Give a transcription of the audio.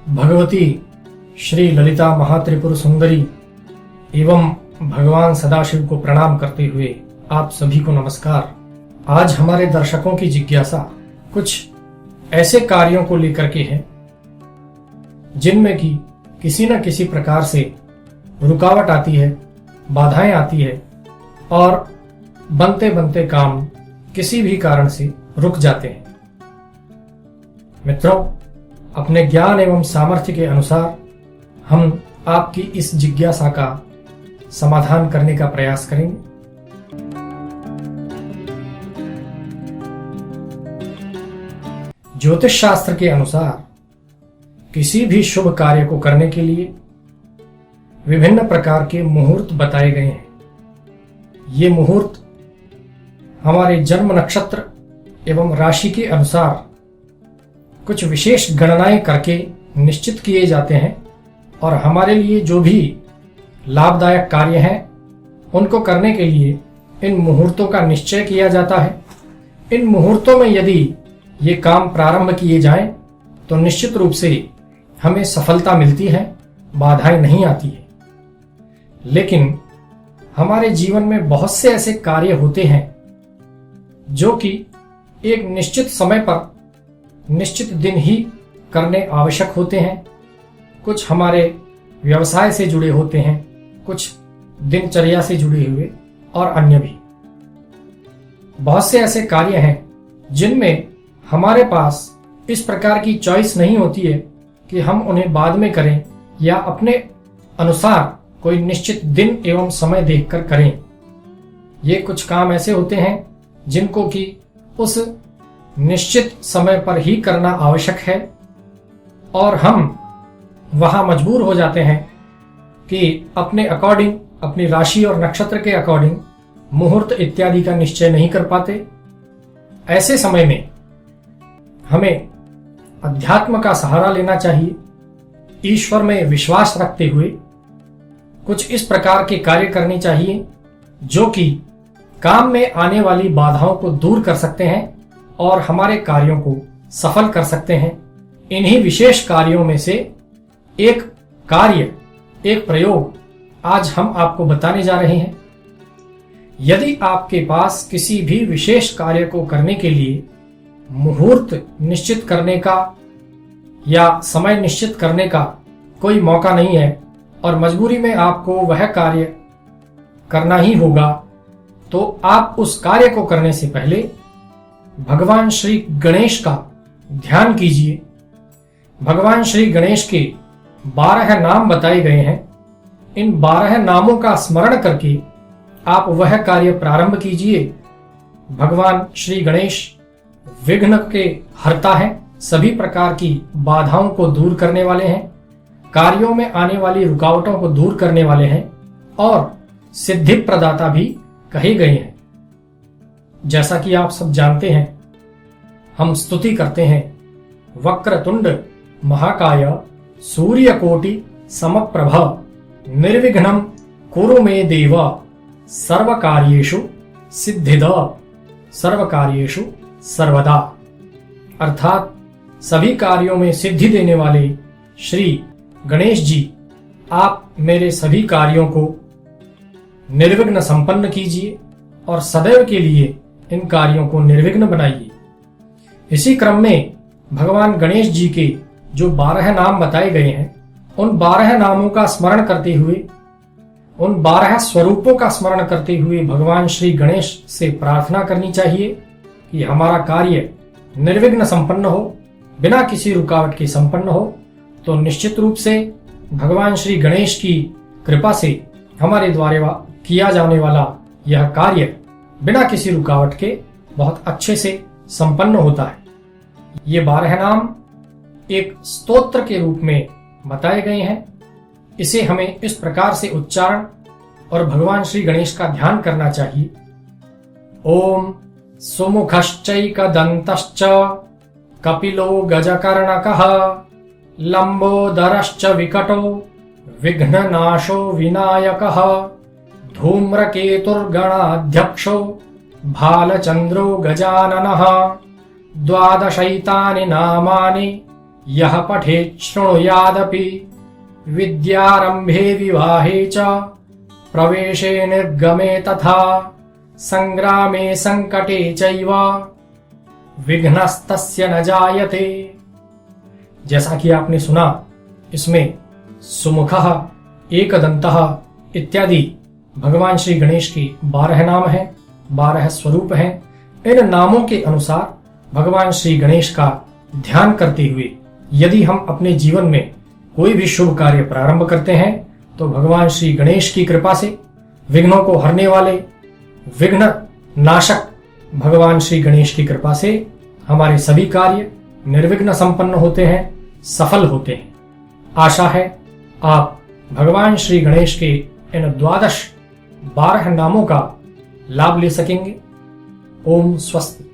भगवती श्री ललिता महात्रिपुर सुंदरी एवं भगवान सदाशिव को प्रणाम करते हुए आप सभी को नमस्कार। आज हमारे दर्शकों की जिज्ञासा कुछ ऐसे कार्यों को लेकर के है जिनमें कि किसी न किसी प्रकार से रुकावट आती है, बाधाएं आती है और बनते बनते काम किसी भी कारण से रुक जाते हैं। मित्रों, अपने ज्ञान एवं सामर्थ्य के अनुसार हम आपकी इस जिज्ञासा का समाधान करने का प्रयास करेंगे। ज्योतिष शास्त्र के अनुसार किसी भी शुभ कार्य को करने के लिए विभिन्न प्रकार के मुहूर्त बताए गए हैं। ये मुहूर्त हमारे जन्म नक्षत्र एवं राशि के अनुसार कुछ विशेष गणनाएं करके निश्चित किए जाते हैं और हमारे लिए जो भी लाभदायक कार्य हैं उनको करने के लिए इन मुहूर्तों का निश्चय किया जाता है। इन मुहूर्तों में यदि ये काम प्रारंभ किए जाएं तो निश्चित रूप से हमें सफलता मिलती है, बाधाएं नहीं आती है। लेकिन हमारे जीवन में बहुत से ऐसे कार्य होते हैं जो कि एक निश्चित समय पर निश्चित दिन ही करने आवश्यक होते हैं। कुछ हमारे व्यवसाय से जुड़े होते हैं, कुछ दिनचर्या से जुड़े हुए और अन्य भी। बहुत से ऐसे कार्य हैं जिनमें हमारे पास इस प्रकार की चॉइस नहीं होती है कि हम उन्हें बाद में करें या अपने अनुसार कोई निश्चित दिन एवं समय देखकर करें। ये कुछ काम ऐसे होते हैं जिनको कि उस निश्चित समय पर ही करना आवश्यक है और हम वहां मजबूर हो जाते हैं कि अपने अकॉर्डिंग, अपनी राशि और नक्षत्र के अकॉर्डिंग मुहूर्त इत्यादि का निश्चय नहीं कर पाते। ऐसे समय में हमें अध्यात्म का सहारा लेना चाहिए। ईश्वर में विश्वास रखते हुए कुछ इस प्रकार के कार्य करने चाहिए जो कि काम में आने वाली बाधाओं को दूर कर सकते हैं और हमारे कार्यों को सफल कर सकते हैं। इन्हीं विशेष कार्यों में से एक कार्य, एक प्रयोग आज हम आपको बताने जा रहे हैं। यदि आपके पास किसी भी विशेष कार्य को करने के लिए मुहूर्त निश्चित करने का या समय निश्चित करने का कोई मौका नहीं है और मजबूरी में आपको वह कार्य करना ही होगा, तो आप उस कार्य को करने से पहले भगवान श्री गणेश का ध्यान कीजिए। भगवान श्री गणेश के 12 नाम बताए गए हैं। इन 12 नामों का स्मरण करके आप वह कार्य प्रारंभ कीजिए। भगवान श्री गणेश विघ्न के हर्ता हैं, सभी प्रकार की बाधाओं को दूर करने वाले हैं, कार्यों में आने वाली रुकावटों को दूर करने वाले हैं और सिद्धि प्रदाता भी कहे गए हैं। जैसा कि आप सब जानते हैं, हम स्तुति करते हैं, वक्रतुंड महाकाय सूर्यकोटि समप्रभ निर्विघ्नं कुरु मे देव सर्वकार्येषु सिद्धिद सर्वकार्येषु सर्वदा। अर्थात सभी कार्यों में सिद्धि देने वाले श्री गणेश जी, आप मेरे सभी कार्यों को निर्विघ्न संपन्न कीजिए और सदैव के लिए इन कार्यों को निर्विघ्न बनाइए। इसी क्रम में भगवान गणेश जी के जो 12 नाम बताए गए हैं, उन 12 नामों का स्मरण करते हुए, उन 12 स्वरूपों का स्मरण करते हुए भगवान श्री गणेश से प्रार्थना करनी चाहिए कि हमारा कार्य निर्विघ्न संपन्न हो, बिना किसी रुकावट के संपन्न हो। तो निश्चित रूप से भगवान श्री गणेश की कृपा से हमारे द्वारा किया जाने वाला यह कार्य बिना किसी रुकावट के बहुत अच्छे से संपन्न होता है। ये 12 नाम एक स्तोत्र के रूप में बताए गए हैं। इसे हमें इस प्रकार से उच्चारण और भगवान श्री गणेश का ध्यान करना चाहिए। ओम सुमुखश्चैकदन्तश्च कपिलो गजकर्णकः लंबोदरश्च विकटो विघ्ननाशो विनायकः धूम्रकेतुर्गणाध्यक्षो भालचंद्रो गजाननः द्वादशैतानि नामानि यह पठेत् शृणुयादपि विद्यारंभे विवाहे च प्रवेशे निर्गमे तथा संग्रामे संकटे चैव विघ्नस्तस्य न जायते। जैसा कि आपने सुना, इसमें सुमुखः, एकदन्तः इत्यादि भगवान श्री गणेश के 12 नाम हैं, 12 स्वरूप हैं। इन नामों के अनुसार भगवान श्री गणेश का ध्यान करते हुए यदि हम अपने जीवन में कोई भी शुभ कार्य प्रारंभ करते हैं तो भगवान श्री गणेश की कृपा से, विघ्नों को हरने वाले विघ्न नाशक भगवान श्री गणेश की कृपा से हमारे सभी कार्य निर्विघ्न संपन्न होते हैं, सफल होते हैं। आशा है आप भगवान श्री गणेश के इन 12 नामों का लाभ ले सकेंगे। ओम स्वस्ति।